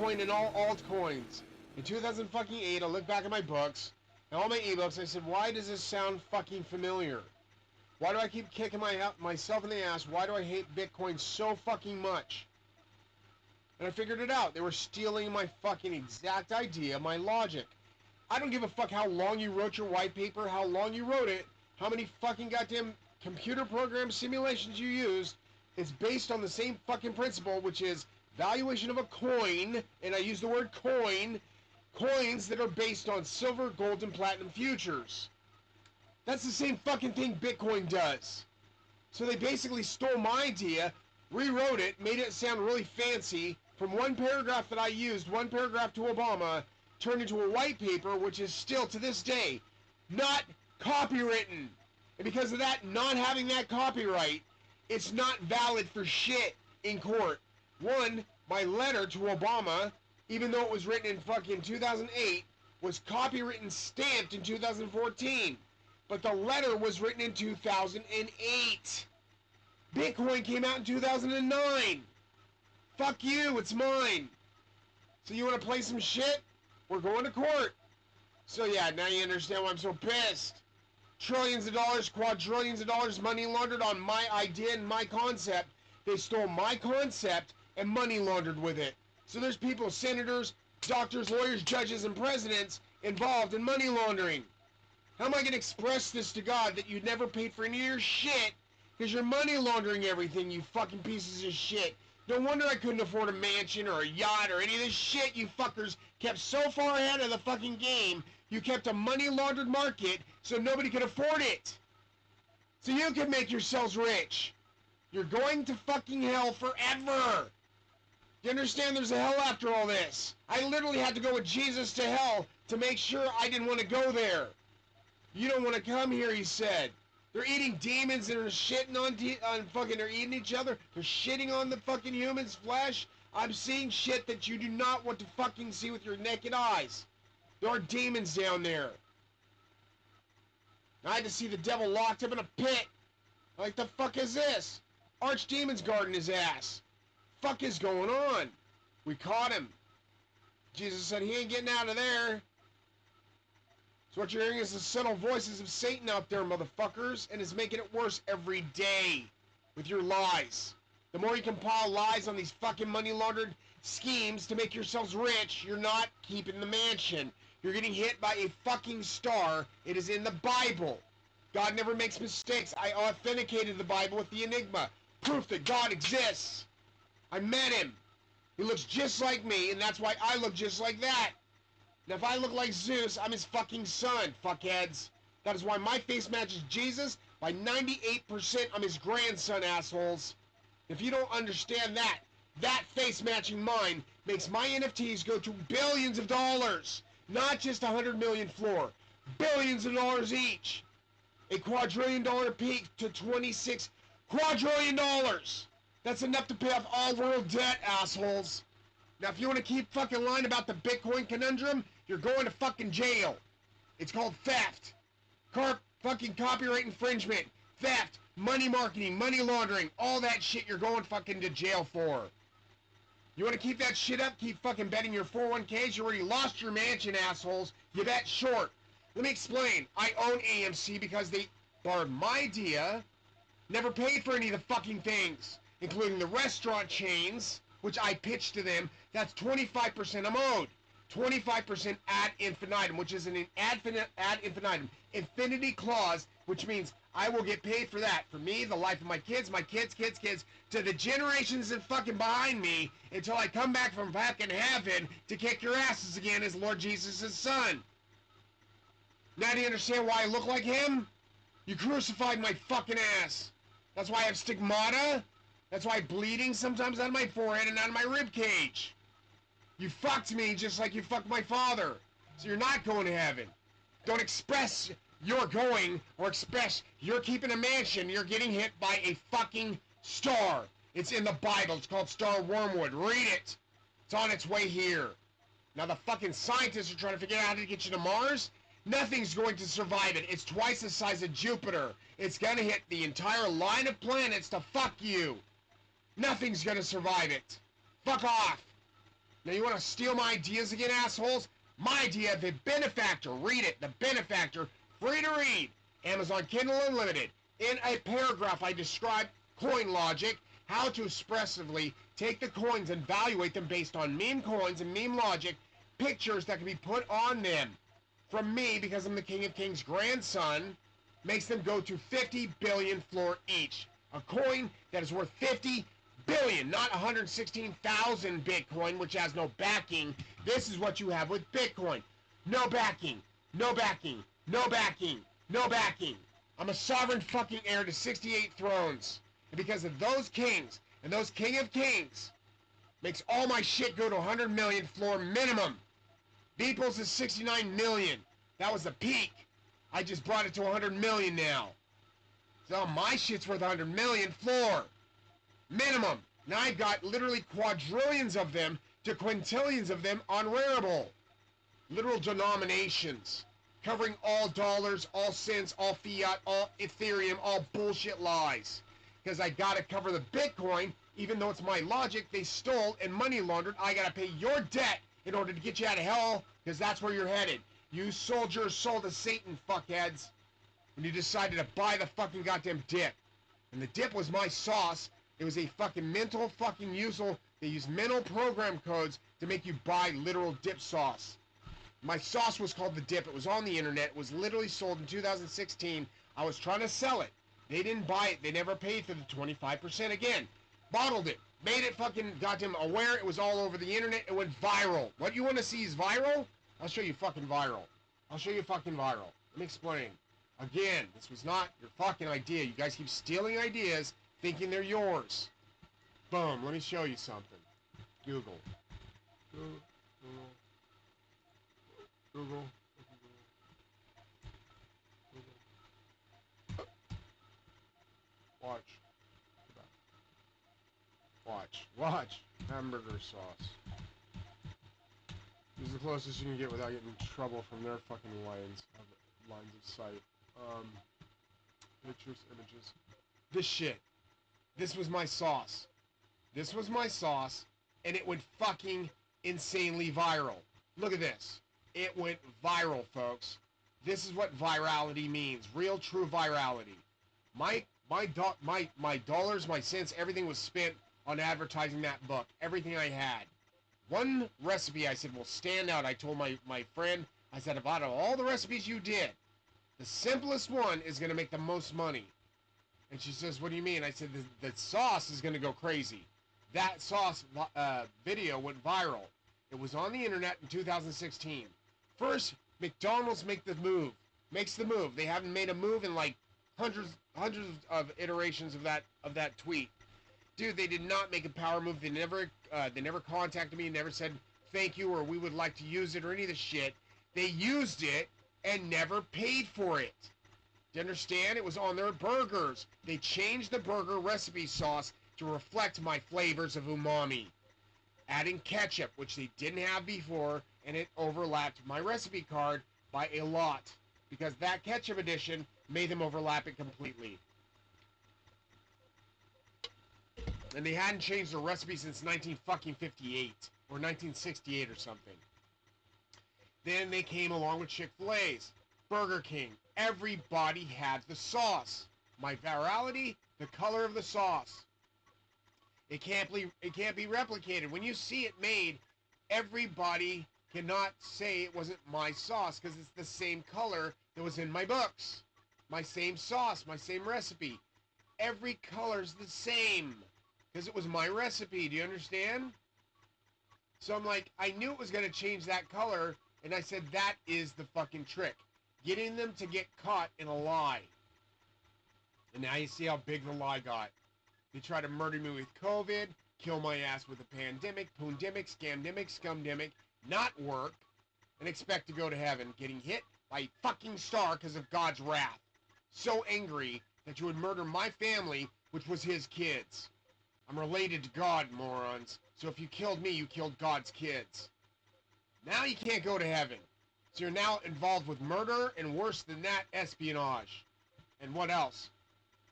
Bitcoin and all altcoins. In 2008, I looked back at my books and all my ebooks. I said, why does this sound fucking familiar? Why do I keep kicking myself in the ass? Why do I hate Bitcoin so fucking much? And I figured it out. They were stealing my fucking exact idea, my logic. I don't give a fuck how long you wrote your white paper, how long you wrote it, how many fucking goddamn computer program simulations you used. It's based on the same fucking principle, which is valuation of a coin, and I use the word coin, coins that are based on silver, gold, and platinum futures. That's the same fucking thing Bitcoin does. So they basically stole my idea, rewrote it, made it sound really fancy, from one paragraph that I used, one paragraph to Obama, turned into a white paper, which is still, to this day, not copywritten. And because of that, not having that copyright, it's not valid for shit in court. One, my letter to Obama, even though it was written in fucking 2008, was copywritten stamped in 2014. But the letter was written in 2008. Bitcoin came out in 2009. Fuck you, it's mine. So you want to play some shit? We're going to court. So yeah, now you understand why I'm so pissed. Trillions of dollars, quadrillions of dollars money laundered on my idea and my concept. They stole my concept and money laundered with it. So there's people, senators, doctors, lawyers, judges, and presidents involved in money laundering. How am I going to express this to God that you never paid for any of your shit because you're money laundering everything, you fucking pieces of shit? No wonder I couldn't afford a mansion or a yacht or any of this shit you fuckers kept so far ahead of the fucking game. You kept a money laundered market so nobody could afford it. So you can make yourselves rich. You're going to fucking hell forever. You understand there's a hell after all this? I literally had to go with Jesus to hell to make sure I didn't want to go there. You don't want to come here, he said. They're eating demons and they're shitting on fucking, they're eating each other. They're shitting on the fucking human's flesh. I'm seeing shit that you do not want to fucking see with your naked eyes. There are demons down there. I had to see the devil locked up in a pit. Like, the fuck is this? Archdemon's guarding his ass. Fuck is going on? We caught him. Jesus said he ain't getting out of there. So what you're hearing is the subtle voices of Satan out there, motherfuckers, and is making it worse every day with your lies. The more you compile lies on these fucking money laundered schemes to make yourselves rich, you're not keeping the mansion. You're getting hit by a fucking star. It is in the Bible. God never makes mistakes. I authenticated the Bible with the Enigma. Proof that God exists. I met him. He looks just like me, and that's why I look just like that. Now, if I look like Zeus, I'm his fucking son, fuckheads. That is why my face matches Jesus. By 98%, I'm his grandson, assholes. If you don't understand that, that face matching mine makes my NFTs go to billions of dollars. Not just 100 million floor. Billions of dollars each. A quadrillion dollar peak to 26 quadrillion dollars. That's enough to pay off all world debt, assholes. Now, if you want to keep fucking lying about the Bitcoin conundrum, you're going to fucking jail. It's called theft. Fucking copyright infringement. Theft. Money marketing. Money laundering. All that shit you're going fucking to jail for. You want to keep that shit up? Keep fucking betting your 401ks? You already lost your mansion, assholes. You bet short. Let me explain. I own AMC because they borrowed my idea, never paid for any of the fucking things, including the restaurant chains, which I pitched to them. That's 25% I'm owed. 25% ad infinitum, which is an ad infinitum infinity clause, which means I will get paid for that. For me, the life of my kids, kids, to the generations that fucking behind me until I come back from fucking heaven to kick your asses again as Lord Jesus' son. Now do you understand why I look like him? You crucified my fucking ass. That's why I have stigmata. That's why I'm bleeding sometimes out of my forehead and out of my rib cage. You fucked me just like you fucked my father. So you're not going to heaven. Don't express you're going or express you're keeping a mansion. You're getting hit by a fucking star. It's in the Bible. It's called Star Wormwood. Read it. It's on its way here. Now the fucking scientists are trying to figure out how to get you to Mars. Nothing's going to survive it. It's twice the size of Jupiter. It's gonna hit the entire line of planets to fuck you. Nothing's gonna survive it. Fuck off. Now you want to steal my ideas again, assholes? My idea, The Benefactor. Read it. The Benefactor. Free to read. Amazon Kindle Unlimited. In a paragraph, I describe coin logic, how to expressively take the coins and evaluate them based on meme coins and meme logic, pictures that can be put on them. From me, because I'm the King of Kings' grandson, makes them go to 50 billion floor each. A coin that is worth 50 billion, not 116,000 Bitcoin, which has no backing. This is what you have with Bitcoin. No backing, no backing, no backing, no backing. I'm a sovereign fucking heir to 68 thrones. And because of those kings, and those King of Kings, makes all my shit go to 100 million floor minimum. Beeple's is 69 million. That was the peak. I just brought it to 100 million now. So my shit's worth 100 million floor. Minimum. Now I've got literally quadrillions of them to quintillions of them on Rarible. Literal denominations. Covering all dollars, all cents, all fiat, all Ethereum, all bullshit lies. Because I gotta cover the Bitcoin, even though it's my logic, they stole and money laundered. I gotta pay your debt in order to get you out of hell, because that's where you're headed. You sold your soul to Satan, fuckheads, when you decided to buy the fucking goddamn dip. And the dip was my sauce. It was a fucking mental fucking usual. They use mental program codes to make you buy literal dip sauce. My sauce was called the dip. It was on the internet. It was literally sold in 2016. I was trying to sell it. They didn't buy it. They never paid for the 25% again. Bottled it. Made it fucking goddamn aware. It was all over the internet. It went viral. What you want to see is viral? I'll show you fucking viral. I'll show you fucking viral. Let me explain. Again, this was not your fucking idea. You guys keep stealing ideas, thinking they're yours. Boom. Let me show you something. Google. Google. Watch. Hamburger sauce. This is the closest you can get without getting in trouble from their fucking lines of sight. Pictures, images. This shit. This was my sauce. This was my sauce, and it went fucking insanely viral. Look at this. It went viral, folks. This is what virality means. Real, true virality. My dollars, my cents, everything was spent on advertising that book. Everything I had. One recipe I said will stand out. I told my friend, I said, out of all the recipes you did, the simplest one is going to make the most money. And she says, what do you mean? I said, the sauce is going to go crazy. That sauce video went viral. It was on the internet in 2016. First, McDonald's makes the move. They haven't made a move in like hundreds of iterations of that tweet. Dude, they did not make a power move. They never contacted me, never said thank you or we would like to use it or any of this shit. They used it and never paid for it. Do you understand? It was on their burgers. They changed the burger recipe sauce to reflect my flavors of umami. Adding ketchup, which they didn't have before, and it overlapped my recipe card by a lot. Because that ketchup addition made them overlap it completely. And they hadn't changed the recipe since 1958 or 1968 or something. Then they came along with Chick-fil-A's, Burger King. Everybody had the sauce. My virality, the color of the sauce. It can't be replicated. When you see it made, everybody cannot say it wasn't my sauce because it's the same color that was in my books. My same sauce, my same recipe. Every color's the same. Because it was my recipe, do you understand? So I'm like, I knew it was going to change that color, and I said, that is the fucking trick. Getting them to get caught in a lie. And now you see how big the lie got. They tried to murder me with COVID, kill my ass with a pandemic, poondemic, scamdemic, scumdemic, not work, and expect to go to heaven, getting hit by a fucking star because of God's wrath. So angry that you would murder my family, which was his kids. I'm related to God, morons. So if you killed me, you killed God's kids. Now you can't go to heaven. So you're now involved with murder and worse than that, espionage. And what else?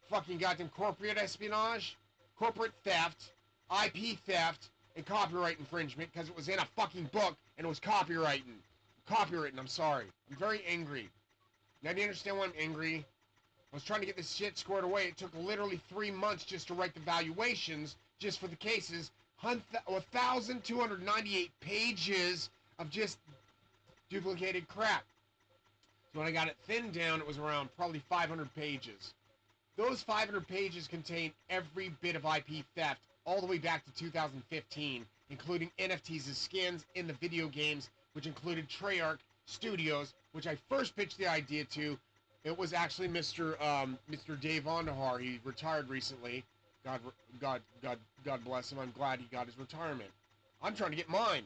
Fucking goddamn corporate espionage, corporate theft, IP theft, and copyright infringement because it was in a fucking book and it was copywritten. Copywritten, I'm sorry. I'm very angry. Now, do you understand why I'm angry? I was trying to get this shit squared away. It took literally 3 months just to write the valuations, just for the cases. 1,298 pages of just duplicated crap. So when I got it thinned down, it was around probably 500 pages. Those 500 pages contain every bit of IP theft all the way back to 2015, including NFTs as skins in the video games, which included Treyarch Studios, which I first pitched the idea to. It was actually Mr. Dave Ondahar. He retired recently. God bless him. I'm glad he got his retirement. I'm trying to get mine.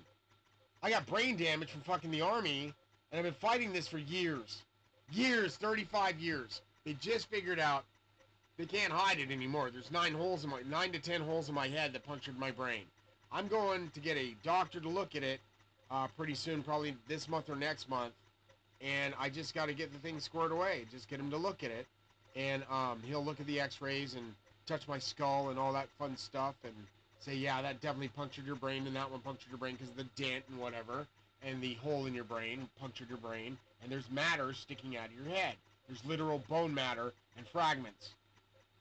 I got brain damage from fucking the army, and I've been fighting this for years. 35 years. They just figured out they can't hide it anymore. There's 9 to 10 holes in my head that punctured my brain. I'm going to get a doctor to look at it pretty soon, probably this month or next month. And I just got to get the thing squared away. Just get him to look at it. And he'll look at the x-rays and touch my skull and all that fun stuff and say, yeah, that definitely punctured your brain and that one punctured your brain because of the dent and whatever. And the hole in your brain punctured your brain. And there's matter sticking out of your head. There's literal bone matter and fragments.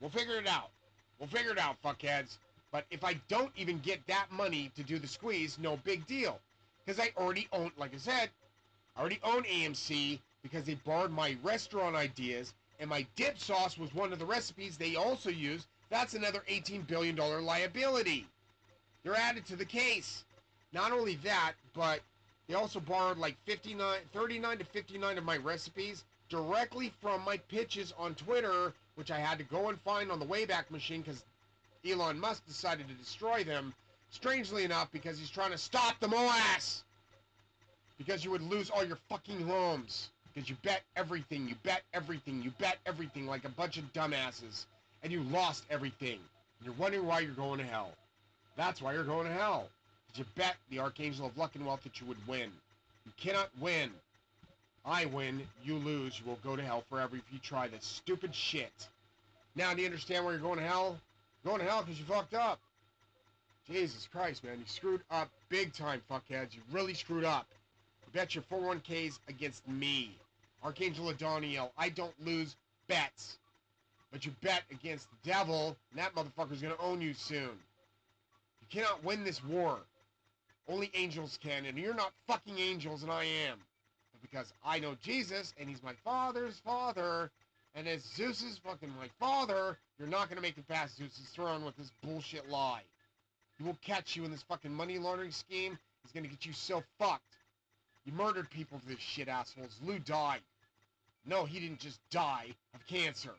We'll figure it out. We'll figure it out, fuckheads. But if I don't even get that money to do the squeeze, no big deal. Because I already own, like I said, I already own AMC because they borrowed my restaurant ideas, and my dip sauce was one of the recipes they also used. That's another $18 billion liability. They're added to the case. Not only that, but they also borrowed like 39 to 59 of my recipes directly from my pitches on Twitter, which I had to go and find on the Wayback Machine because Elon Musk decided to destroy them, strangely enough, because he's trying to stop the MOAS. Because you would lose all your fucking homes. Because you bet everything, like a bunch of dumbasses. And you lost everything. And you're wondering why you're going to hell. That's why you're going to hell. Because you bet the Archangel of Luck and Wealth that you would win. You cannot win. I win, you lose, you will go to hell forever if you try this stupid shit. Now, do you understand why you're going to hell? You're going to hell because you fucked up. Jesus Christ, man, you screwed up big time, fuckheads. You really screwed up. You bet your 401ks against me. Archangel Adoniel, I don't lose bets. But you bet against the devil, and that motherfucker's going to own you soon. You cannot win this war. Only angels can, and you're not fucking angels, and I am. But because I know Jesus, and he's my father's father, and as Zeus is fucking my father, you're not going to make it past Zeus's throne with this bullshit lie. He will catch you in this fucking money laundering scheme. He's going to get you so fucked. You murdered people for this shit, assholes. Lou died. No, he didn't just die of cancer.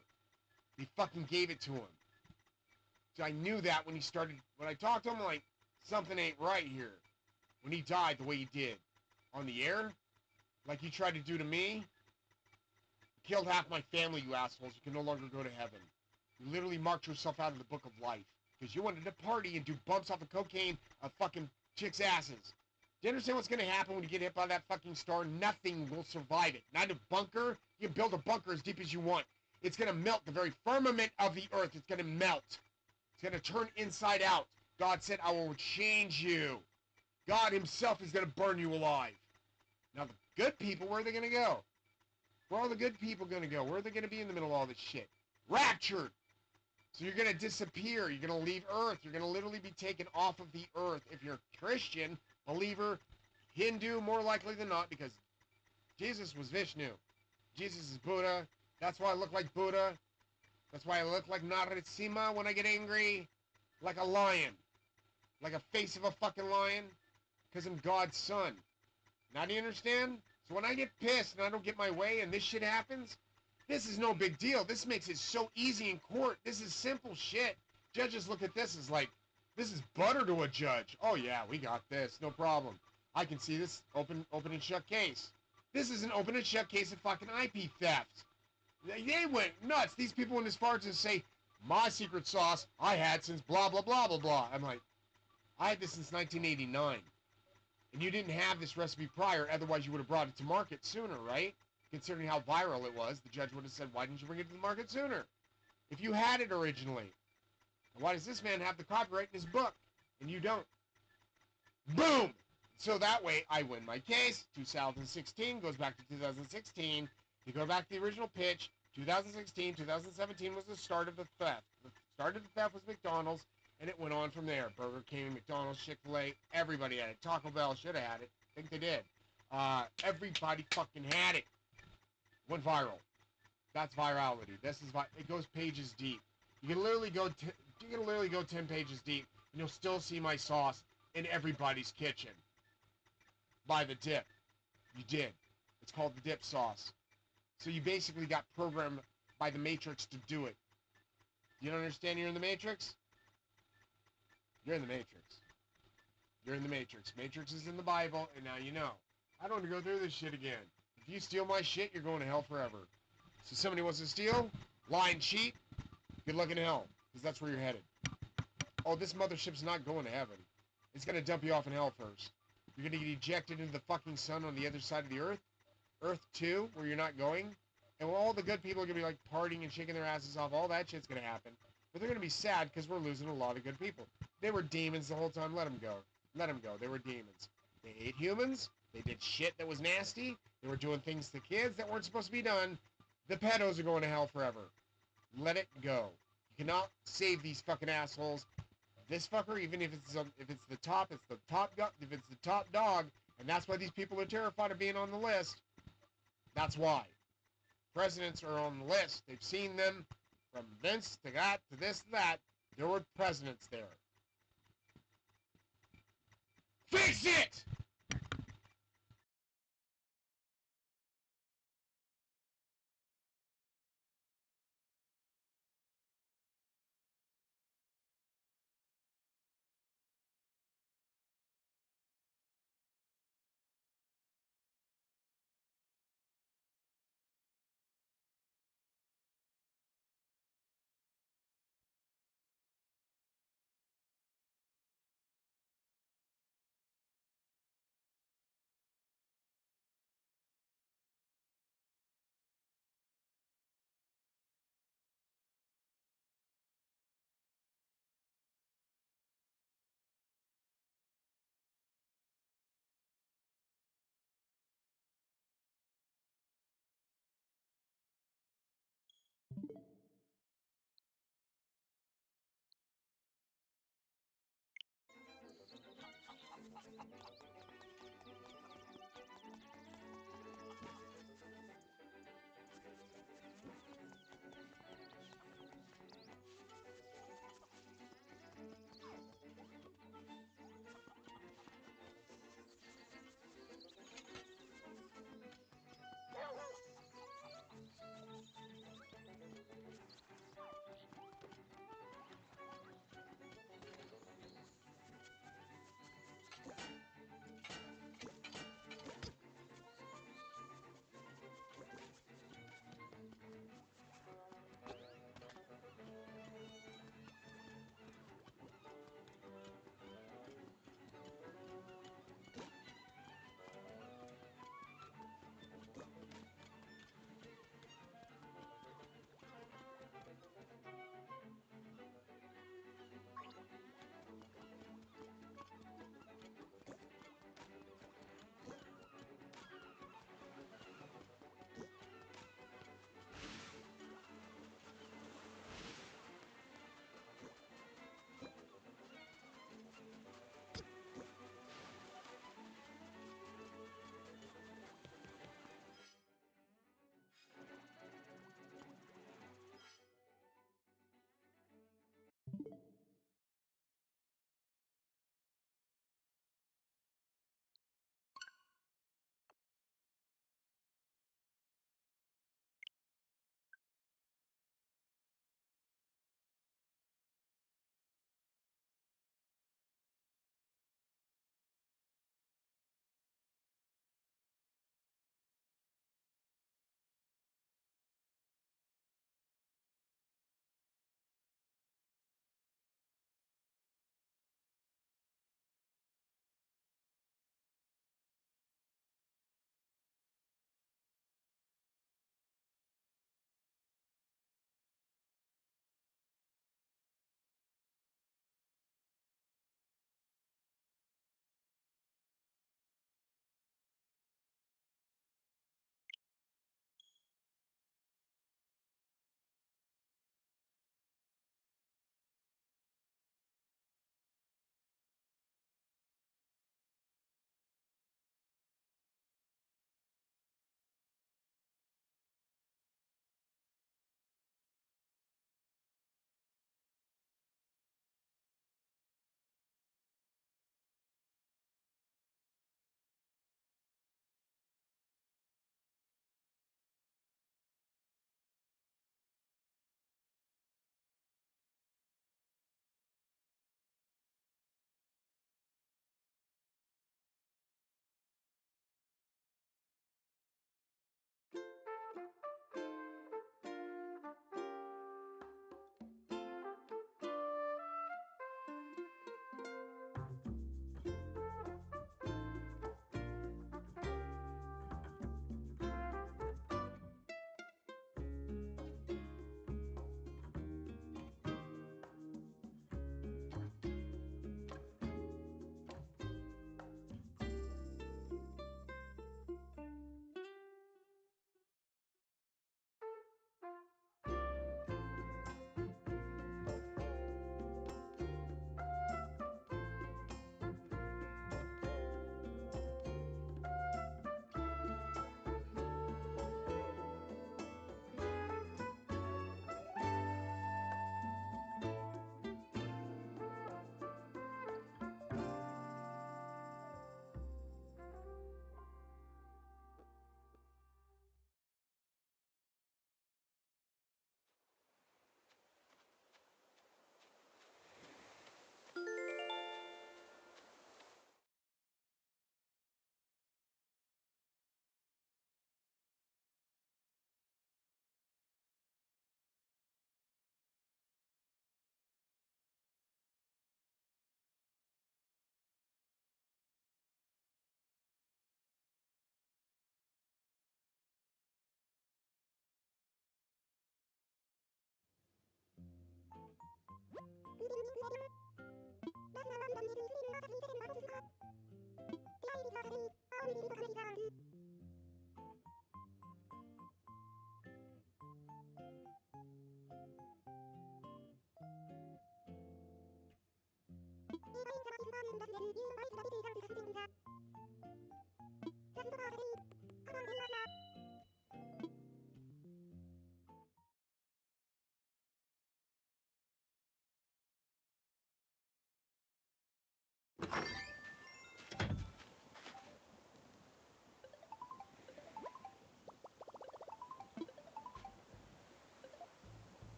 They fucking gave it to him. So I knew that when I talked to him, like, something ain't right here. When he died the way he did. On the air, like you tried to do to me. You killed half my family, you assholes. You can no longer go to heaven. You literally marked yourself out of the book of life. Because you wanted to party and do bumps off of cocaine of fucking chicks' asses. Do you understand what's going to happen when you get hit by that fucking star? Nothing will survive it. Not a bunker. You can build a bunker as deep as you want. It's going to melt the very firmament of the earth. It's going to melt. It's going to turn inside out. God said, I will change you. God himself is going to burn you alive. Now, the good people, where are they going to go? Where are all the good people going to go? Where are they going to be in the middle of all this shit? Raptured. So you're going to disappear. You're going to leave Earth. You're going to literally be taken off of the earth. If you're a Christian, believer, Hindu, more likely than not, because Jesus was Vishnu. Jesus is Buddha. That's why I look like Buddha. That's why I look like Narasimha when I get angry. Like a lion. Like a face of a fucking lion. Because I'm God's son. Now do you understand? So when I get pissed and I don't get my way and this shit happens, this is no big deal. This makes it so easy in court. This is simple shit. Judges look at this as like, this is butter to a judge. Oh yeah, we got this. No problem. I can see this open and shut case. This is an open and shut case of fucking IP theft. They went nuts. These people went as far as to say, my secret sauce I had since blah, blah, blah, blah, blah. I'm like, I had this since 1989. And you didn't have this recipe prior, otherwise you would have brought it to market sooner, right? Considering how viral it was, the judge would have said, why didn't you bring it to the market sooner? If you had it originally. Why does this man have the copyright in his book, and you don't? Boom! So that way, I win my case. 2016 goes back to 2016. You go back to the original pitch. 2016, 2017 was the start of the theft. The start of the theft was McDonald's, and it went on from there. Burger King, McDonald's, Chick-fil-A, everybody had it. Taco Bell should have had it. I think they did. Everybody fucking had it. Went viral. That's virality. It goes pages deep. You can literally go 10 pages deep, and you'll still see my sauce in everybody's kitchen. By the dip. You did. It's called the dip sauce. So you basically got programmed by the Matrix to do it. You don't understand you're in the Matrix? You're in the Matrix. You're in the Matrix. Matrix is in the Bible, and now you know. I don't want to go through this shit again. If you steal my shit, you're going to hell forever. So somebody wants to steal, lie and cheat, good luck in hell, because that's where you're headed. Oh, this mothership's not going to heaven. It's going to dump you off in hell first. You're going to get ejected into the fucking sun on the other side of the earth. Earth 2, where you're not going. And all the good people are going to be like partying and shaking their asses off. All that shit's going to happen. But they're going to be sad because we're losing a lot of good people. They were demons the whole time. Let them go. Let them go. They were demons. They ate humans. They did shit that was nasty. They were doing things to kids that weren't supposed to be done. The pedos are going to hell forever. Let it go. You cannot save these fucking assholes. This fucker, even if it's the top dog, and that's why these people are terrified of being on the list. That's why. Presidents are on the list. They've seen them from Vince to that to this to that. There were presidents there. Fix it!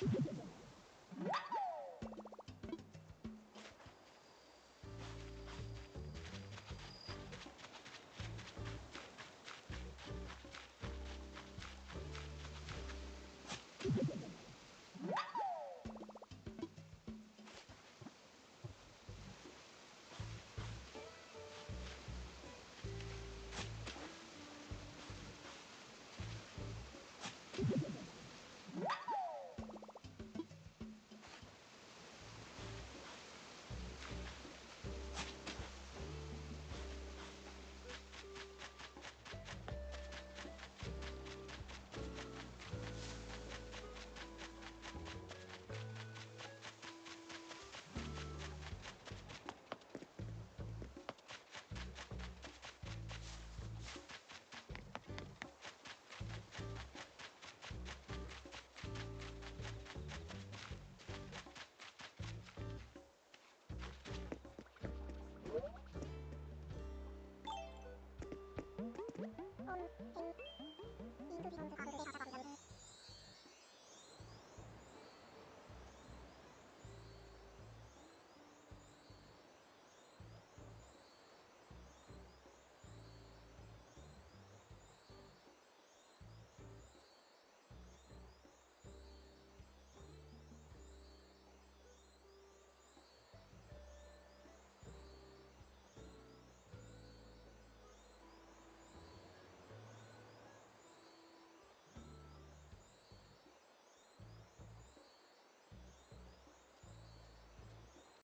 You